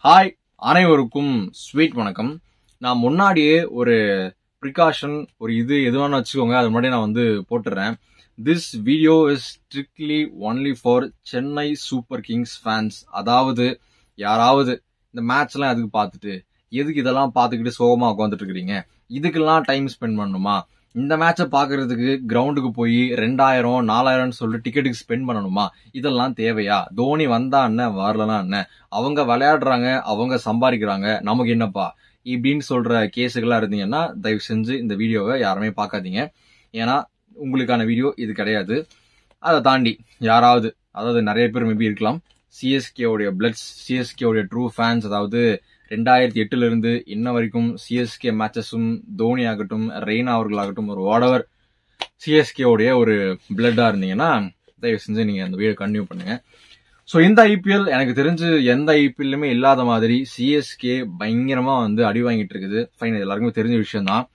Hi அனைவருக்கும் sweet வணக்கம். நான் முன்னாடியே ஒரு ப்ரிகாஷன் ஒரு எதுவானு வச்சுக்கோங்க, அது முன்னாடி நான் போட்டுறேன். This video is strictly only for Chennai super Kings fans. அதாவது யாராவது இந்த மேட்ச்லாம் எதுக்கு பார்த்துட்டு எதுக்கு இதெல்லாம் பார்த்துக்கிட்டு சோகமா உட்காந்துட்டு இருக்கிறீங்க, இதுக்கெல்லாம் டைம் ஸ்பெண்ட் பண்ணணுமா, இந்த மேட்சை பாக்குறதுக்கு கிரவுண்டுக்கு போய் 2000 4000 சொல்லிட்டு டிக்கெட்டுக்கு ஸ்பெண்ட் பண்ணணுமா, இதெல்லாம் தேவையா? தோனி வந்தா என்ன வரலனா என்ன, அவங்க விளையாடுறாங்க, அவங்க சம்பாதிக்கிறாங்க, நமக்கு என்னப்பா இப்படின்னு சொல்ற கேஸுகளா இருந்தீங்கன்னா தயவு செஞ்சு இந்த வீடியோவை யாருமே பார்க்காதீங்க. ஏன்னா உங்களுக்கான வீடியோ இது கிடையாது. அதை தாண்டி யாராவது, அதாவது நிறைய பேர் மேபி இருக்கலாம், சிஎஸ்கே உடைய பிளட்ஸ், சிஎஸ்கே உடைய ட்ரூ ஃபேன்ஸ், அதாவது 2008 இருந்து இன்ன வரைக்கும் சிஎஸ்கே மேட்சஸும் தோனி ஆகட்டும், ரெய்னா அவர்களாகட்டும், ஒரு வாடவர் சிஎஸ்கே உடைய ஒரு பிளட்டா இருந்தீங்கன்னா தயவு செஞ்சு நீங்க அந்த வீடியோ கண்டினியூ பண்ணுங்க. ஸோ இந்த ஐபிஎல் எனக்கு தெரிஞ்சு எந்த ஐபிஎல்லுமே இல்லாத மாதிரி சிஎஸ்கே பயங்கரமா அடி வாங்கிட்டு இருக்குது. ஃபைன், எல்லாருக்குமே தெரிஞ்ச விஷயம் தான்.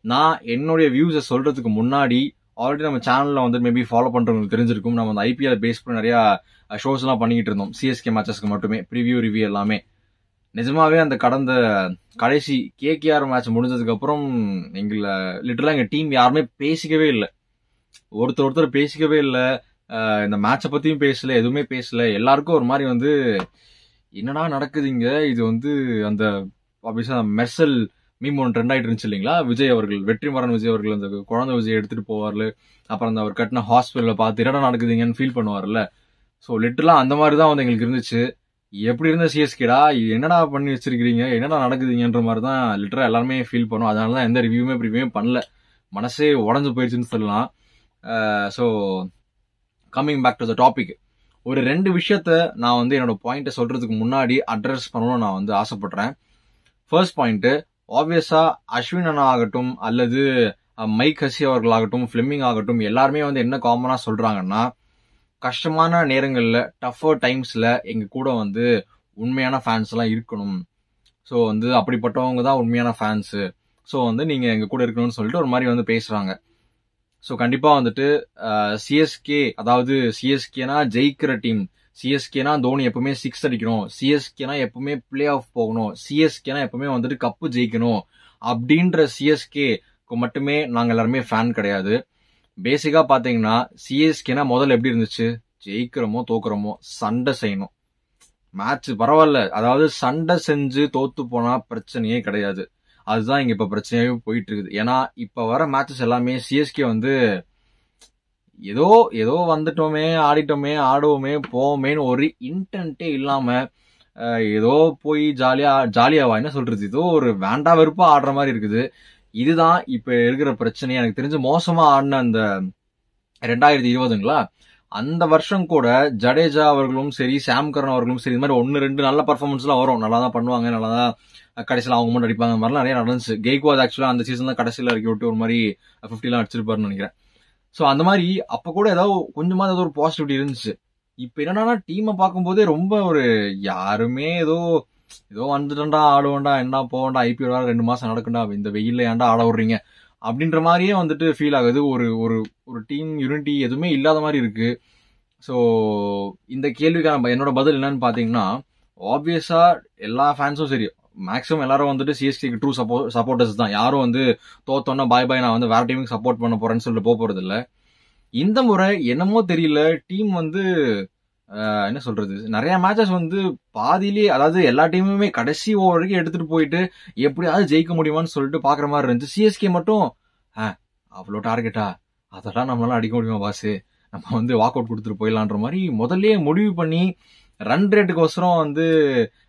நான் என்னுடைய வியூஸை சொல்றதுக்கு முன்னாடி ஆல்ரெடி நம்ம சேனல்ல மேபி ஃபாலோ பண்றவங்களுக்கு தெரிஞ்சிருக்கும். நம்ம அந்த ஐபிஎல் பேஸ் பண்ணி நிறைய ஷோஸ் எல்லாம் பண்ணிக்கிட்டு இருந்தோம், சிஎஸ்கே மேட்சஸ்க்கு மட்டுமே ப்ரிவியூ ரிவ்யூ எல்லாமே. நிஜமாவே அந்த கடந்த கடைசி கேகேஆர் மேட்ச் முடிஞ்சதுக்கு அப்புறம் எங்களை லிட்டரலா எங்க டீம் யாருமே பேசிக்கவே இல்லை, ஒருத்தர் பேசிக்கவே இல்லை. இந்த மேட்சை பத்தியும் பேசல, எதுவுமே பேசல. எல்லாருக்கும் ஒரு மாதிரி என்னடா நடக்குது இங்க, இது அந்த ஆப்வியஸா மெர்சல் மீம் ஒன்று ட்ரெண்ட் ஆயிட்டு இருந்துச்சு இல்லைங்களா, விஜய் அவர்கள், வெற்றிமாறன் விஜய் அவர்கள் அந்த குழந்தை விஜய் எடுத்துட்டு போவார்ல, அப்புறம் அந்த அவர் கட்டின ஹாஸ்பிட்டல பார்த்து என்னடா நடக்குதுங்கன்னு ஃபீல் பண்ணுவார்ல. ஸோ லிட்டரலா அந்த மாதிரி தான் எங்களுக்கு இருந்துச்சு. எப்படி இருந்த சிஎஸ்கேடா, என்னடா பண்ணி வச்சிருக்கீங்க, என்னடா நடக்குதுங்கன்ற மாதிரி தான் லிட்டரா எல்லாருமே ஃபீல் பண்ணும். அதனாலதான் எந்த ரிவ்யூமே பண்ணல, மனசே உடஞ்சு போயிடுச்சுன்னு சொல்லலாம். So coming back to the topic, ஒரு 2 விஷயத்த நான் என்னோட பாயிண்ட்டை சொல்றதுக்கு முன்னாடி அட்ரஸ் பண்ணணும்னு நான் ஆசைப்படுறேன். ஃபர்ஸ்ட் பாயிண்ட், ஆப்வியஸா அஸ்வின் அண்ணா ஆகட்டும் அல்லது மைக் ஹசி அவர்களாகட்டும், ஃபிளெமிங் ஆகட்டும், எல்லாருமே என்ன காமனா சொல்றாங்கன்னா, கஷ்டமான நேரங்கள்ல, டஃபர் டைம்ஸ்ல எங்க கூட உண்மையான ஃபேன்ஸ் எல்லாம் இருக்கணும். ஸோ அப்படிப்பட்டவங்க தான் உண்மையான ஃபேன்ஸ். ஸோ நீங்க எங்க கூட இருக்கணும்னு சொல்லிட்டு ஒரு மாதிரி பேசுறாங்க. ஸோ கண்டிப்பா சிஎஸ்கே, அதாவது சிஎஸ்கேனா ஜெயிக்கிற டீம், சிஎஸ்கேனா தோனி எப்பவுமே 6 அடிக்கணும், சிஎஸ்கேனா எப்பவுமே பிளே ஆஃப் போகணும், சிஎஸ்கேனா எப்பவுமே கப்பு ஜெயிக்கணும் அப்படின்ற சிஎஸ்கேக்கு மட்டுமே நாங்க எல்லாருமே ஃபேன் கிடையாது. பேசிக்கா பாத்தீங்கன்னா சிஎஸ்கேனா முதல்ல எப்படி இருந்துச்சு, ஜெயிக்கிறோமோ தோக்குறோமோ சண்டை செய்யணும், மேட்ச் பரவாயில்ல, அதாவது சண்டை செஞ்சு தோத்து போனா பிரச்சனையே கிடையாது. அதுதான் இங்க இப்ப பிரச்சனையாவே போயிட்டு இருக்குது. ஏன்னா இப்ப வர மேட்சஸ் எல்லாமே சிஎஸ்கே ஏதோ ஏதோ வந்துட்டோமே, ஆடிட்டோமே, ஆடுவோமே, போவோமேன்னு ஒரு இன்டென்ட்டே இல்லாம ஏதோ போய் ஜாலியாவா என்ன சொல்றது, ஏதோ ஒரு வேண்டா வெறுப்பா ஆடுற மாதிரி இருக்குது. இதுதான் இப்ப இருக்கிற பிரச்சனை. எனக்கு தெரிஞ்சு மோசமா ஆடின அந்த 2020ங்களா, அந்த வருஷம் கூட ஜடேஜா அவர்களும் சரி, சாம் கரன் அவர்களும் சரி, இந்த மாதிரி 1-2 நல்ல பர்ஃபார்மன்ஸ் எல்லாம் வரும், நல்லா தான் பண்ணுவாங்க, நல்லா தான் கடைசியில் அவங்க மட்டும் அடிப்பாங்க, அந்த மாதிரிலாம் நிறைய நடந்துச்சு. கெய்க்வாட் ஆக்சுவலா அந்த சீசன் தான் கடைசியில் இறக்கி விட்டு ஒரு மாதிரி 50 அடிச்சிருப்பாருன்னு நினைக்கிறேன். ஸோ அந்த மாதிரி அப்ப கூட ஏதாவது கொஞ்சமா ஏதாவது ஒரு பாசிட்டிவிட்டி இருந்துச்சு. இப்ப என்னன்னா டீமை பார்க்கும்போதே ரொம்ப யாருமே ஏதோ வந்துட்டா ஆடுவோண்டா, என்ன போவோண்டா, ஐபிஎல் வேற 2 மாசம் நடக்குண்டா, இந்த வெயில்ல ஏன்டா ஆட விடுறீங்க அப்படின்ற மாதிரியே ஃபீல் ஆகுது. ஒரு டீம் யூனிட்டி எதுவுமே இல்லாத மாதிரி இருக்கு. ஸோ இந்த கேள்விக்கான என்னோட பதில் என்னன்னு பாத்தீங்கன்னா, ஆப்வியஸா எல்லா ஃபேன்ஸும் சரி, மேக்ஸிமம் எல்லாரும் சிஎஸ்கேக்கு ட்ரூ சப்போர்ட்டர்ஸ் தான். யாரும் தோத்தோன்னா பாய் பாய் நான் வேற டீமுக்கு சப்போர்ட் பண்ண போறேன்னு சொல்லிட்டு போறது இல்ல. இந்த முறை என்னமோ தெரியல, டீம் என்ன சொல்றது, நிறைய மேட்சஸ் பாதியிலேயே, அதாவது எல்லா டீமுமே கடைசி ஓவர் வரைக்கும் எடுத்துட்டு போயிட்டு எப்படியாவது ஜெயிக்க முடியுமான்னு சொல்லிட்டு பாக்குற மாதிரி இருந்துச்சு. சிஎஸ்கே மட்டும் அவ்வளோ டார்கெட்டா, அதெல்லாம் நம்மளால அடிக்க முடியுமா பாஸ், நம்ம வாக் அவுட் கொடுத்துட்டு போயிடலான்ற மாதிரி முதல்லயே முடிவு பண்ணி ரன் ரேட்டுக்கோசரம்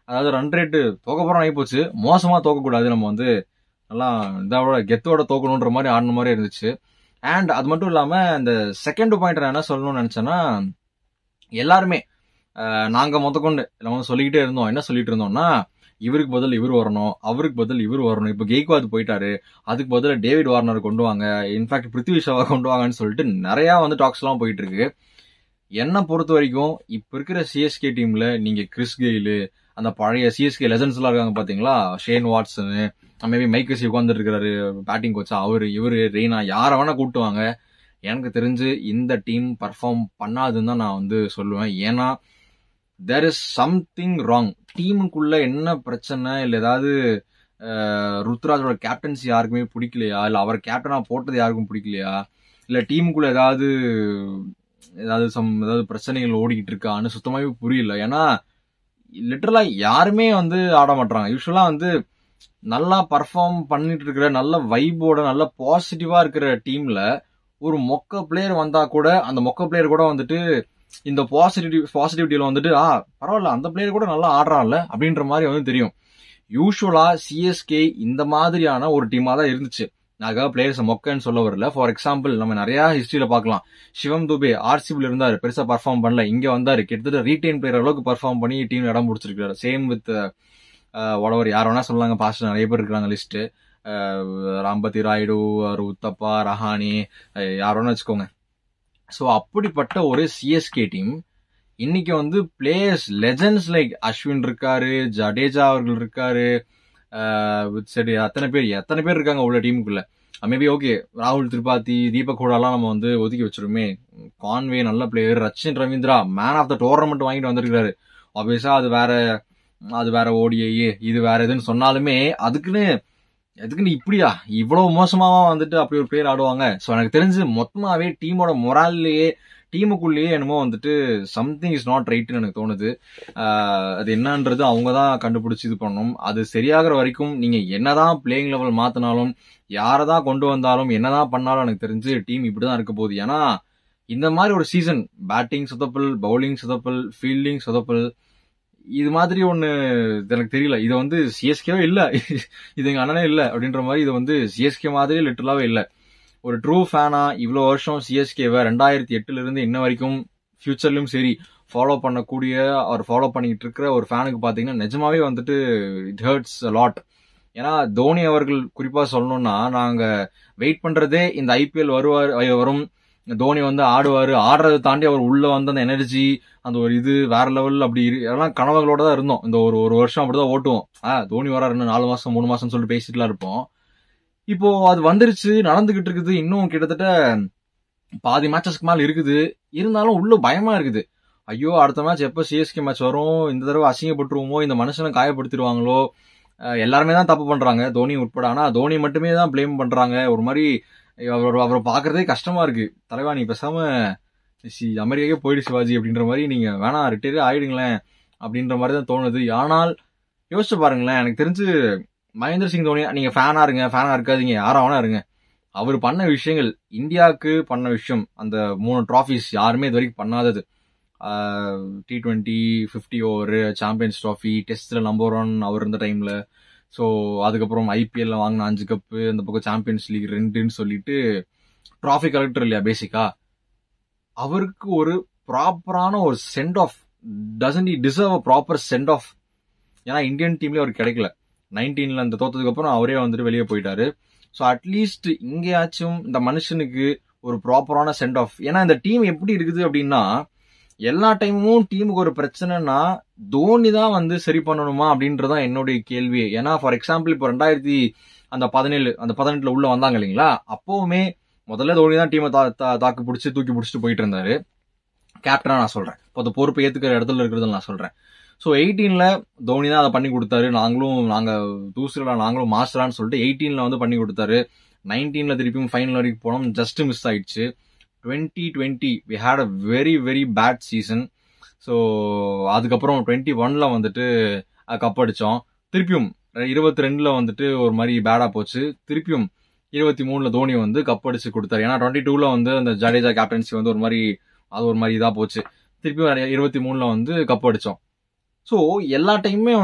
அதாவது ரன் ரேட்டு தோக்க போறோம் ஆகி போச்சு, மோசமா தோக்க கூடாது, நம்ம நல்லா இதோட கெத்தோட தோக்கணுன்ற மாதிரி ஆடின மாதிரி இருந்துச்சு. அண்ட் அது மட்டும் இல்லாம இந்த செகண்ட் பாயிண்ட் நான் என்ன சொல்லணும்னு நினைச்சேன்னா, எல்லாருமே நாங்க கொண்டு நம்ம சொல்லிக்கிட்டே இருந்தோம். என்ன சொல்லிட்டு இருந்தோம்னா, இவருக்கு பதில் இவர் வரணும், அவருக்கு பதில் இவர் வரணும், இப்ப கெய்க்வாத் போயிட்டாரு, அதுக்கு பதில டேவிட் வார்னர் கொண்டு வாங்க, இன்ஃபேக்ட் பிருத்வி ஷாவை கொண்டு வாங்கன்னு சொல்லிட்டு நிறைய டாக்ஸ் எல்லாம் போயிட்டு இருக்கு. என்ன பொறுத்த வரைக்கும் இப்ப இருக்கிற சிஎஸ்கே டீம்ல நீங்க கிறிஸ் கெயிலு, அந்த பழைய சிஎஸ்கே லெஜண்ட்ஸ் எல்லாம் இருக்காங்க பாத்தீங்களா, ஷேன் வாட்சனு, மேபி மைக்கசி உட்கார்ந்துட்டு இருக்காரு பேட்டிங் கோச்சா, இவரு ரெய்னா, யார வேணா கூட்டுவாங்க. எனக்கு தெரிஞ்சு இந்த டீம் பர்ஃபார்ம் பண்ணாதுன்னு தான் நான் சொல்லுவேன். ஏன்னா there is something wrong. டீமுக்குள்ள என்ன பிரச்சனை, இல்ல ஏதாவது ருத்ராஜோட கேப்டன்சி யாருக்குமே பிடிக்கலையா, இல்ல அவர் கேப்டனா போட்டது யாருக்கும் பிடிக்கலையா, இல்ல டீமுக்குள்ள ஏதாவது பிரச்சனைகள் ஓடிக்கிட்டு இருக்கான்னு சுத்தமாவே புரியல. ஏன்னா லிட்டரலா யாருமே ஆட மாட்டாங்க. யூஸ்வலா நல்லா பர்ஃபார்ம் பண்ணிட்டு இருக்கிற, நல்ல வைபோட, நல்ல பாசிட்டிவா இருக்கிற டீம்ல ஒரு மொக்க பிளேயர் வந்தா கூட அந்த மொக்க பிளேயர் கூட இந்த பாசிட்டிவிட்டியில பரவாயில்ல, அந்த பிளேயர் கூட நல்லா ஆடுறான்ல அப்படின்ற மாதிரி தெரியும். யூஸ்வலா சிஎஸ்கே இந்த மாதிரியான ஒரு டீமா தான் இருந்துச்சு. நாங்க பிளேயர்ஸ் மொக்கன்னு சொல்ல வரல. ஃபார் எக்ஸாம்பிள் நம்ம நிறைய ஹிஸ்டரியில பாக்கலாம். சிவம் துபே ஆர்சிபில இருந்தாரு, பெருசா பர்ஃபார்ம் பண்ணல. இங்க வந்தாரு, கிட்டத்தட்ட ரீடைன் பிளேயர் அளவுக்கு பர்ஃபார்ம் பண்ணி டீம் இடம் பிடிச்சிருக்காரு. சேம் வித் வடவர் யார் வேணா சொல்லாங்க, பாஸ்ட் நிறைய பேர் இருக்கிறாங்க லிஸ்ட். ராம்பதி ராயுடு, உத்தப்பா, ரஹானி, யார் வேணா வச்சுக்கோங்க. சோ அப்படிப்பட்ட ஒரு சிஎஸ்கே டீம் இன்னைக்கு பிளேயர்ஸ் லெஜெண்ட்ஸ் லைக் அஸ்வின் இருக்காரு, ஜடேஜா அவர்கள் இருக்காரு, சரி எத்தனை பேர் இருக்காங்க உள்ள டீமுக்குள்ள. மேபி ஓகே, ராகுல் திரிபாதி, தீபக் ஹூடாலாம் நம்ம ஒதுக்கி வச்சிருமே. கான்வே நல்ல player, Rachin Ravindra man of the tournament வாங்கிட்டு வந்திருக்காரு. ஆப்வியஸா அது வேற ஓடிஐ, இது வேற எதுன்னு சொன்னாலுமே அதுக்குன்னு இப்படியா இவ்வளவு மோசமாவா அப்படி ஒரு பிளேயர் ஆடுவாங்க. சோ எனக்கு தெரிஞ்சு மொத்தமாவே டீமோட மொரால்லையே, டீமுக்குள்ளேயே என்னமோ சம்திங் இஸ் நாட் ரைட்னு எனக்கு தோணுது. அது என்னன்றது அவங்க தான் கண்டுபிடிச்சு இது பண்ணணும். அது சரியாகிற வரைக்கும் நீங்க என்னதான் பிளேயிங் லெவல் மாத்தினாலும், யாரதான் கொண்டு வந்தாலும், என்னதான் பண்ணாலும் எனக்கு தெரிஞ்சு டீம் இப்படிதான் இருக்க போகுது. ஏன்னா இந்த மாதிரி ஒரு சீசன் பேட்டிங் சொதப்பல், பவுலிங் சொதப்பல், ஃபீல்டிங் சொதப்பல், இது மாதிரி ஒண்ணு எனக்கு தெரியல. இது சிஎஸ்கேவே இல்ல, இது எங்க அண்ணனே இல்ல அப்படின்ற மாதிரி இது சிஎஸ்கே மாதிரி லிட்டரலாவே இல்ல. ஒரு ட்ரூ ஃபேனா இவ்வளவு வருஷம் சிஎஸ்கேவை 2008 இருந்து இன்ன வரைக்கும் ஃபியூச்சர்லயும் சரி ஃபாலோ பண்ணக்கூடிய, அவர் ஃபாலோ பண்ணிட்டு இருக்கிற ஒரு ஃபேனுக்கு பாத்தீங்கன்னா நிஜமாவே இட் ஹர்ட்ஸ் அ லாட். ஏன்னா தோனி அவர்கள் குறிப்பா சொல்லணும்னா, நாங்க வெயிட் பண்றதே இந்த ஐபிஎல் வரும், தோனி ஆடுவாரு, ஆடுறதை தாண்டி அவர் உள்ள அந்த எனர்ஜி, அந்த ஒரு இது வேற லெவல், அப்படி எல்லாம் கனவுகளோட தான் இருந்தோம். இந்த ஒரு வருஷம் அப்படிதான் ஓட்டுவோம். தோனி வராரு, 4 மாசம் 3 மாசம் சொல்லிட்டு பேசிட்டுலாம் இருப்போம். இப்போ அது வந்துருச்சு, நடந்துகிட்டு இருக்குது. இன்னும் கிட்டத்தட்ட பாதி மேட்சஸ்க்கு மேல இருக்குது. இருந்தாலும் உள்ள பயமா இருக்குது. ஐயோ அடுத்த மேட்ச் எப்ப சிஎஸ்கே மேட்ச் வரும், இந்த தடவை அசிங்கப்பட்டுருவோமோ, இந்த மனுஷனை காயப்படுத்திடுவாங்களோ. எல்லாருமே தான் தப்பு பண்றாங்க, தோனி உட்பட. ஆனா தோனி மட்டுமே தான் பிளேம் பண்றாங்க. ஒரு மாதிரி அவரை பாக்குறதே கஷ்டமா இருக்கு. தலைவா நீ பேசாம அமெரிக்காவே போயிடு சிவாஜி அப்படின்ற மாதிரி, நீங்க வேணா ரிட்டையரே ஆயிடுங்களேன் அப்படின்ற மாதிரி தான் தோணுது. ஆனால் யோசிச்சு பாருங்களேன், எனக்கு தெரிஞ்சு மகேந்திர சிங் தோனி, நீங்க ஃபேனா இருக்காதீங்க, யாராவனா இருங்க. அவர் பண்ண விஷயங்கள், இந்தியாவுக்கு பண்ண விஷயம், அந்த 3 டிராஃபிஸ் யாருமே இது வரைக்கும் பண்ணாதது. T20, 50 ஓவர், சாம்பியன்ஸ் டிராஃபி, டெஸ்ட்ல நம்பர் 1 அவர் இருந்த டைம்ல. ஸோ அதுக்கப்புறம் ஐபிஎல்ல வாங்கின 5 கப்பு, அந்த பக்கம் சாம்பியன்ஸ் லீக் 2ன்னு சொல்லிட்டு டிராஃபி கலெக்டர் இல்லையா பேசிக்கா. அவருக்கு ஒரு ப்ராப்பரான ஒரு send off, doesn't he deserve a proper send off? ஏன்னா இந்தியன் டீம்லயே அவருக்கு கிடைக்கல. 19ல அந்த தோத்ததுக்கு அப்புறம் அவரே வெளியே போயிட்டாரு. ஸோ அட்லீஸ்ட் இங்கேயாச்சும் இந்த மனுஷனுக்கு ஒரு ப்ராப்பரான சென்ட் ஆஃப். ஏன்னா இந்த டீம் எப்படி இருக்குது அப்படின்னா, எல்லா டைமும் டீமுக்கு ஒரு பிரச்சனைனா தோனி தான் சரி பண்ணணுமா அப்படின்றதான் என்னுடைய கேள்வி. ஏன்னா ஃபார் எக்ஸாம்பிள் இப்போ 2017 உள்ள வந்தாங்க இல்லைங்களா, அப்பவுமே முதல்ல தோனி தான் டீமை தூக்கி பிடிச்சிட்டு போயிட்டு இருந்தாரு. கேப்டனா நான் சொல்றேன், இப்போ அந்த பொறுப்பு ஏத்துக்கிற இடத்துல இருக்கிறது நான் சொல்றேன். ஸோ 18ல தோனி தான் அதை பண்ணி கொடுத்தாரு. நாங்க தூசுல நாங்களும் மாஸ்டரான்னு சொல்லிட்டு 18ல பண்ணி கொடுத்தாரு. 19ல திருப்பியும் ஃபைனல் வரைக்கும் போனோம், ஜஸ்ட் மிஸ் ஆயிடுச்சு. 2020 we had a very very bad season. So அதுக்கப்புறம் 21ல கப் அடிச்சோம். திருப்பியும் 22ல ஒரு மாதிரி பேடா போச்சு. திருப்பியும் 23ல தோனி கப் அடிச்சு கொடுத்தாரு. ஏன்னா 22ல அந்த ஜடேஜா கேப்டன்சி ஒரு மாதிரி இதா போச்சு. திருப்பியும் 23ல கப் அடிச்சோம். ஸோ எல்லா டைமுமே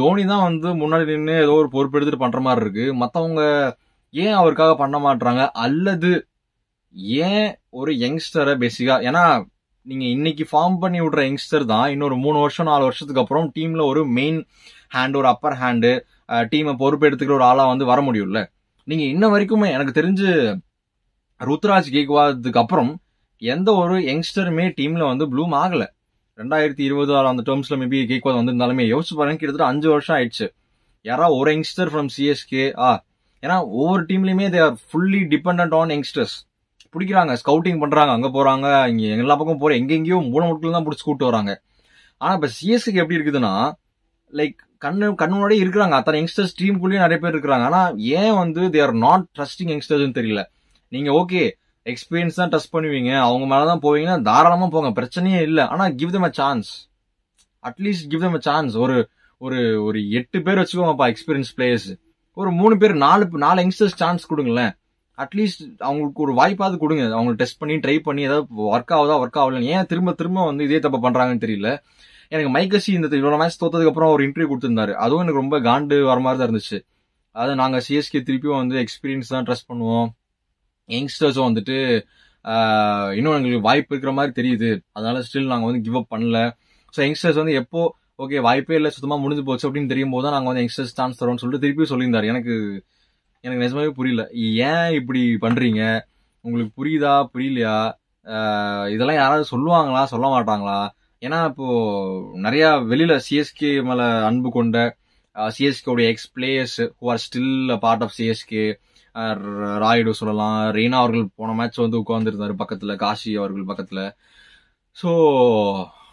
தோனி தான் முன்னாடி நின்று ஏதோ ஒரு பொறுப்பு எடுத்துட்டு பண்ற மாதிரி இருக்கு. மத்தவங்க ஏன் அவருக்காக பண்ண மாட்டாங்க? அல்லது ஏன் ஒரு யங்ஸ்டரை பேசிக்கா, ஏன்னா நீங்க இன்னைக்கு ஃபார்ம் பண்ணி விடுற யங்ஸ்டர் தான் இன்னொரு 3 வருஷம் 4 வருஷத்துக்கு அப்புறம் டீம்ல ஒரு மெயின் ஹேண்ட், ஒரு அப்பர் ஹேண்டு, டீமை பொறுப்பு எடுத்துக்கிற ஒரு ஆளா வர முடியும்ல. நீங்க இன்ன வரைக்குமே எனக்கு தெரிஞ்சு ருத்ராஜ் கேக்வாதுக்கு அப்புறம் எந்த ஒரு யங்ஸ்டருமே டீம்ல ப்ளூம் ஆகல. 2020 அந்த டேர்ம்ஸ்ல மேபி கேக்வாத் வந்திருந்தாலுமே யோசிச்சு பாருங்க, கிட்டத்தட்ட 5 வருஷம் ஆயிடுச்சு. யாரா ஒரு யங்ஸ்டர் ஃப்ரம் சிஎஸ்கே, ஏன்னா ஒவ்வொரு டீம்லயுமே they are fully dependent on youngsters. பிடிக்கிறாங்க, ஸ்கவுட்டிங் பண்றாங்க, அங்க போறாங்க, இங்க எல்லா பக்கம் போற, எங்கெங்கயோ மூல முட்கள் தான் பிடிச்சி கூட்டு வராங்க. ஆனா இப்ப சிஎஸ்கேக்கு எப்படி இருக்குதுன்னா லைக் கண்ணுடைய இருக்கிறாங்க, அத்தனை யங்ஸ்டர்ஸ் டீமுக்குள்ளேயும் நிறைய பேர் இருக்கிறாங்க. ஆனா ஏன் வந்து they are not trusting youngsters தெரியல. நீங்க ஓகே எக்ஸ்பீரியன்ஸ் தான் ட்ரஸ்ட் பண்ணுவீங்க, அவங்க மேலதான் போவீங்கன்னா தாராளமா போங்க, பிரச்சனையே இல்ல. ஆனா give them a chance, at least give them a chance. ஒரு ஒரு ஒரு 8 பேர் வச்சுக்கோங்கப்பா எக்ஸ்பீரியன்ஸ் பிளேயர்ஸ், ஒரு 3 பேர் 4 யங்ஸ்டர்ஸ் சான்ஸ் கொடுங்களேன். அட்லீஸ்ட் அவங்களுக்கு ஒரு வாய்ப்பாவது கொடுங்க, அவங்க டெஸ்ட் பண்ணி ட்ரை பண்ணி ஏதாவது ஒர்க் ஆகுதா ஒர்க் ஆகல. ஏன் திரும்ப திரும்ப வந்து இதே தப்ப பண்றாங்கன்னு தெரியல. எனக்கு மைக்கசி இந்த இவ்வளவு மேட்ச் தோத்ததுக்கு அப்புறம் ஒரு இன்டர்வியூ கொடுத்திருந்தாரு, அதுவும் எனக்கு ரொம்ப காண்டு வர மாதிரி தான் இருந்துச்சு. அதாவது நாங்க சிஎஸ்கே திருப்பியும் வந்து எக்ஸ்பீரியன்ஸ் தான் ட்ரஸ்ட் பண்ணுவோம், யங்ஸ்டர்ஸும் வந்துட்டு இன்னும் எங்களுக்கு வாய்ப்பு இருக்கிற மாதிரி தெரியுது, அதனால ஸ்டில் நாங்க வந்து கிவ் அப் பண்ணல. ஸோ யங்ஸ்டர்ஸ் வந்து எப்போ ஓகே வாய்ப்பே இல்லை சுத்தமா முடிஞ்சு போச்சு அப்படின்னு தெரியும் போது தான் நாங்க வந்து யங்ஸ்டர்ஸ் சான்ஸ் தரோம்னு சொல்லிட்டு திருப்பியும் சொல்லியிருந்தாரு. எனக்கு நிஜமாவே புரியல, ஏன் இப்படி பண்றீங்க, உங்களுக்கு புரியுதா புரியலையா, இதெல்லாம் யாராவது சொல்லுவாங்களா சொல்ல மாட்டாங்களா? ஏன்னா இப்போ நிறைய வெளியில சிஎஸ்கே மேல அன்பு கொண்ட CSK ex players who are still part of CSK, Rayudu சொல்லலாம், ரெய்னா அவர்கள் போன மேட்ச் வந்து உட்கார்ந்துருந்தாரு பக்கத்துல, காஷி அவர்கள் பக்கத்துல. ஸோ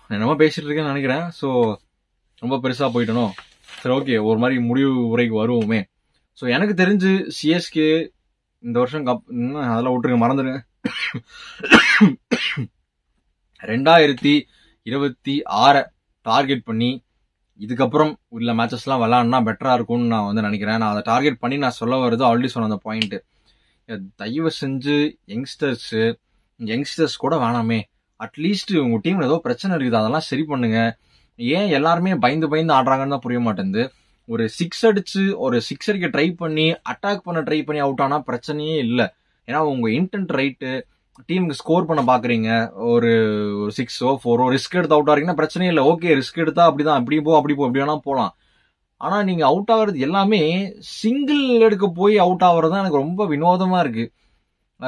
என்னமோ பேசிட்டு இருக்கேன்னு நினைக்கிறேன். ஸோ ரொம்ப பெருசா போயிட்டனோ. சரி ஓகே, ஒரு மாதிரி முடிவு உரைக்கு வருவோமே. ஸோ எனக்கு தெரிஞ்சு சிஎஸ்கே இந்த வருஷம் கப் அதெல்லாம் விட்டுருங்க, மறந்துடுங்க. 2026 டார்கெட் பண்ணி இதுக்கப்புறம் உள்ள மேட்சஸ் எல்லாம் விளையாடுனா பெட்டரா இருக்கும்னு நான் வந்து நினைக்கிறேன். நான் அதை டார்கெட் பண்ணி நான் சொல்ல வருது ஆல்ரெடி சொன்ன அந்த பாயிண்ட். தயவு செஞ்சு யங்ஸ்டர்ஸ் கூட வேணாமே, அட்லீஸ்ட் உங்க டீம்ல ஏதோ பிரச்சனை இருக்குது அதெல்லாம் சரி பண்ணுங்க. ஏன் எல்லாருமே பயந்து ஆடுறாங்கன்னு தான் புரிய மாட்டேங்குது. ஒரு 6 அடிச்சு ஒரு 6 அடிக்க ட்ரை பண்ணி அட்டாக் பண்ண ட்ரை பண்ணி அவுட் ஆனா பிரச்சனையே இல்லை. ஏன்னா உங்க இன்டென்ட் ரைட்டு, டீமுக்கு ஸ்கோர் பண்ண பாக்குறீங்க, ஒரு 6ஓ 4ஓ ரிஸ்க் எடுத்து அவுட் ஆறீங்கன்னா பிரச்சனையே இல்லை. ஓகே ரிஸ்க் எடுத்தா அப்படிதான், அப்படி வேணா போலாம். ஆனா நீங்க அவுட் ஆகுறது எல்லாமே சிங்கிள் எடுக்க போய் அவுட் ஆகுறது எனக்கு ரொம்ப வினோதமா இருக்கு.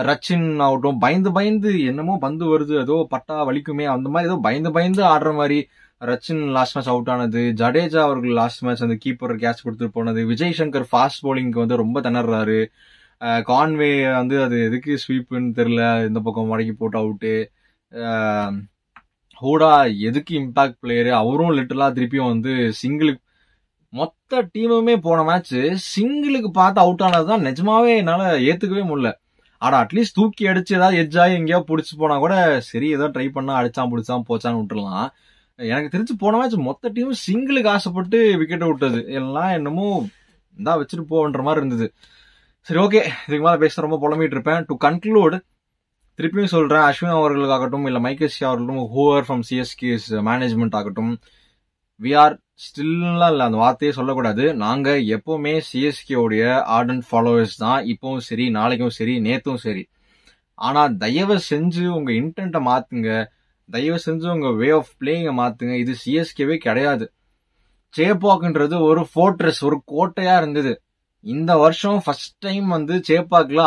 ரச்சின் ஆகட்டும், பயந்து என்னமோ பந்து வருது ஏதோ பட்டா வலிக்குமே அந்த மாதிரி ஏதோ பயந்து ஆடுற மாதிரி. ரச்சின் லாஸ்ட் மேட்ச் அவுட் ஆனது, ஜடேஜா அவர்கள் லாஸ்ட் மேட்ச் அந்த கீப்பர் கேட்ச் கொடுத்துட்டு போனது, விஜய் சங்கர் ஃபாஸ்ட் பவுலிங்க்கு வந்து ரொம்ப திணறாரு, கான்வே வந்து அது எதுக்கு ஸ்வீப்னு தெரியல இந்த பக்கம் மடக்கி போட்டு அவுட்டு, ஹூடா எதுக்கு இம்பாக்ட் பிளேயரு அவரும் லிட்டரலா திருப்பியும் வந்து சிங்கிளுக்கு, மொத்த டீமுமே போன மேட்ச் சிங்கிளுக்கு பார்த்து அவுட் ஆனதுதான் நிஜமாவே என்னால ஏத்துக்கவே முடியல. ஆனா அட்லீஸ்ட் தூக்கி அடிச்சு ஏதாவது எட்ஜாயி எங்கேயா புடிச்சு போனா கூட சரி, ஏதோ ட்ரை பண்ணா அடிச்சான் பிடிச்சான் போச்சான்னு விட்டுறலாம். எனக்கு தெரிஞ்சு போன மேட்ச் மொத்த டீமும் சிங்கிளுக்கு ஆசைப்பட்டு விக்கெட்டை விட்டது எல்லாம் என்னமோ இந்தா வச்சுட்டு போன்ற மாதிரி இருந்தது. சரி ஓகே, இதுக்கு மேல பேச ரொம்ப புலம்பிட்டு இருப்பேன். டு கன்க்ளூட் திருப்பியும் சொல்றேன், அஸ்வின் அவர்களுக்காகட்டும் இல்ல மைக்கேசி அவர்களும், ஹூவர் ஃப்ரம் சிஎஸ்கேஸ் மேனேஜ்மெண்ட் ஆகட்டும், வி ஆர் ஸ்டில்லாம் இல்ல அந்த வார்த்தையே சொல்லக்கூடாது, நாங்க எப்பவுமே சிஎஸ்கே உடைய ஆர்டன்ட் ஃபாலோவர்ஸ் தான், இப்பவும் சரி நாளைக்கும் சரி நேத்தும் சரி. ஆனா தயவு செஞ்சு உங்க இன்டென்ட்டை மாத்துங்க, தயவு செஞ்சு உங்க வே ஆஃப் பிளேயிங்க மாத்துங்க. இது சிஎஸ்கேவே கிடையாது. சேப்பாக்ன்றது ஒரு ஃபோர்ட்ரஸ், ஒரு கோட்டையா இருந்தது. இந்த வருஷம் ஃபர்ஸ்ட் டைம் வந்து சேப்பாக்ல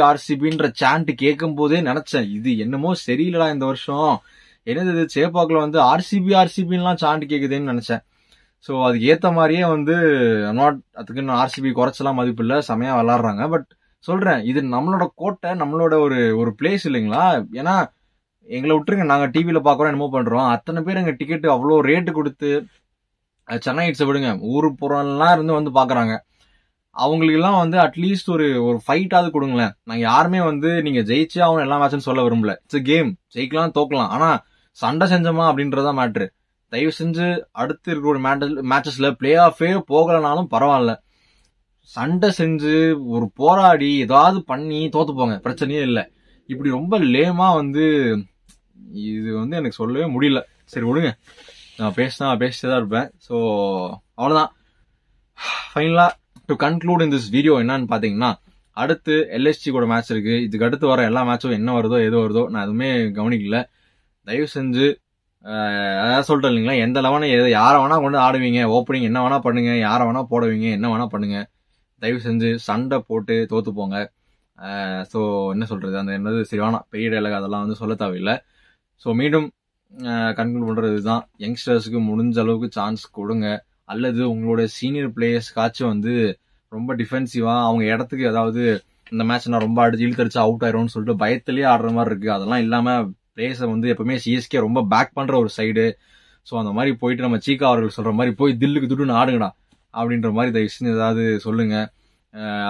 ஆர்சிபின்ற சாண்ட் கேட்கும் போதே நினைச்சேன் இது என்னமோ சரியில்லடா இந்த வருஷம், என்னது சேப்பாக்ல வந்து ஆர்சிபின்லாம் சாண்ட் கேக்குதுன்னு நினைச்சேன். ஸோ அதுக்கு ஏத்த மாதிரியே வந்து அதுக்கு ஆர்சிபி குறைச்சலாம் மதிப்பு இல்ல, செமையா விளாடுறாங்க. பட் சொல்றேன், இது நம்மளோட கோட்டை, நம்மளோட ஒரு பிளேஸ் இல்லைங்களா. ஏன்னா எங்களை விட்டுருங்க, நாங்க டிவியில பாக்குறோம் என்னமோ பண்றோம், அத்தனை பேர் எங்க டிக்கெட் அவ்வளோ ரேட்டு கொடுத்து, சென்னை ஹிட்ஸை விடுங்க ஊரு புறம்லாம் இருந்து வந்து பாக்குறாங்க. அவங்களுக்கு எல்லாம் வந்து அட்லீஸ்ட் ஒரு ஃபைட்டாவது கொடுங்களேன். நாங்க யாருமே வந்து நீங்க ஜெயிச்சே ஆகணும் எல்லா மேட்சும் சொல்ல விரும்பல. இட்ஸ் கேம், ஜெயிக்கலாம் தோக்கலாம், ஆனா சண்டை செஞ்சோமா அப்படின்றதான் மேட்ரு. தயவு செஞ்சு அடுத்து இருக்கிற ஒரு மேட்சஸ்ல பிளே ஆஃபே போகலனாலும் பரவாயில்ல, சண்டை செஞ்சு ஒரு போராடி ஏதாவது பண்ணி தோத்து போங்க, பிரச்சனையே இல்லை. இப்படி ரொம்ப லேமா வந்து இது வந்து எனக்கு சொல்லவே முடியல. சரி விடுங்க, நான் பேசிட்டே தான் இருப்பேன். ஸோ அவ்வளவுதான். ஃபைனலா to conclude in this video என்னன்னு பாத்தீங்கன்னா, அடுத்து எல்எஸ்ஜி கூட மேட்ச் இருக்கு. இதுக்கு அடுத்து வர எல்லா மேட்சும் என்ன வருதோ எது வருதோ நான் எதுவுமே கவனிக்கல. தயவு செஞ்சு அதாவது சொல்லிட்டேன் இல்லைங்களா, எந்த லெவனை யாரை வேணா கொண்டு ஆடுவீங்க, ஓப்பனிங் என்ன வேணா பண்ணுங்க, யாரை வேணா போடுவீங்க, என்ன வேணா பண்ணுங்க, தயவு செஞ்சு சண்டை போட்டு தோத்து போங்க. ஸோ என்ன சொல்றது, அந்த என்னது சரிவான பெரிய டைலாக் அதெல்லாம் வந்து சொல்ல தேவையில்லை. ஸோ மீண்டும் கன்க்ளூட் பண்றது இதுதான், யங்ஸ்டர்ஸுக்கு முடிஞ்ச அளவுக்கு சான்ஸ் கொடுங்க. அல்லது உங்களோட சீனியர் பிளேயர்ஸ்க்காச்சும் வந்து ரொம்ப டிஃபென்சிவா அவங்க இடத்துக்கு, அதாவது இந்த மேட்ச் நான் ரொம்ப அடிச்சு இழுத்தடிச்சு அவுட் ஆயிரும்னு சொல்லிட்டு பயத்திலேயே ஆடுற மாதிரி இருக்கு. அதெல்லாம் இல்லாம பிளேயர்ஸை வந்து எப்பவுமே சிஎஸ்கே ரொம்ப பேக் பண்ற ஒரு சைடு. ஸோ அந்த மாதிரி போயிட்டு நம்ம சீக்கா அவர்கள் சொல்ற மாதிரி போய் தில்லுக்கு துடுன்னு ஆடுங்கடா அப்படின்ற மாதிரி தயவுசெய்து ஏதாவது சொல்லுங்க.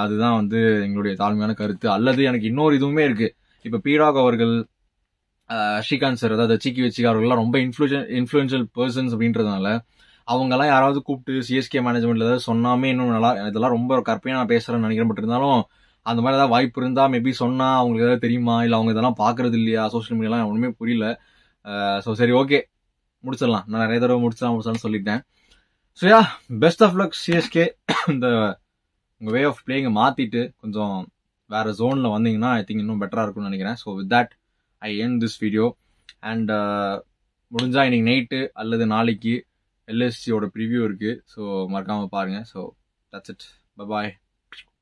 அதுதான் வந்து எங்களுடைய தாழ்மையான கருத்து. அல்லது எனக்கு இன்னொரு இதுவுமே இருக்கு. இப்ப பீடாக் அவர்கள், ஸ்ரீகாந்த் சார், அதாவது சீக்கி வச்சிகா அவர்கள்லாம் ரொம்ப இன்ஃபுளுன்ஷியல் பர்சன்ஸ் அப்படின்றதுனால அவங்கெல்லாம் யாராவது கூப்பிட்டு சிஎஸ்கே மேனேஜ்மெண்ட்ல ஏதாவது சொன்னாமே இன்னும் நல்லா, இதெல்லாம் ரொம்ப கற்பனையா நான் பேசுறேன்னு நினைக்கிறேன். பட் இருந்தாலும் அந்த மாதிரி ஏதாவது வாய்ப்பு இருந்தா மேபி சொன்னா அவங்களுக்கு ஏதாவது தெரியுமா, இல்ல அவங்க இதெல்லாம் பாக்குறது இல்லையா சோசியல் மீடியாலாம் ஒண்ணுமே புரியல. ஸோ சரி, ஓகே, முடிச்சிடலாம். நான் நிறைய தடவை முடிச்சலாம்னு சொல்லிட்டேன். So yeah, best of luck CSK. இந்த உங்க வே ஆஃப் பிளேயிங்கை மாத்திட்டு கொஞ்சம் வேற ஜோன்ல வந்தீங்கன்னா ஐ திங்க் இன்னும் பெட்டரா இருக்கும்னு நினைக்கிறேன். So with that I end this video. And முடிஞ்சா இன்னைக்கு நைட்டு அல்லது நாளைக்கு எல்எஸ்சியோட ப்ரிவியூ இருக்கு. ஸோ மறக்காம பாருங்க. So that's it. Bye bye.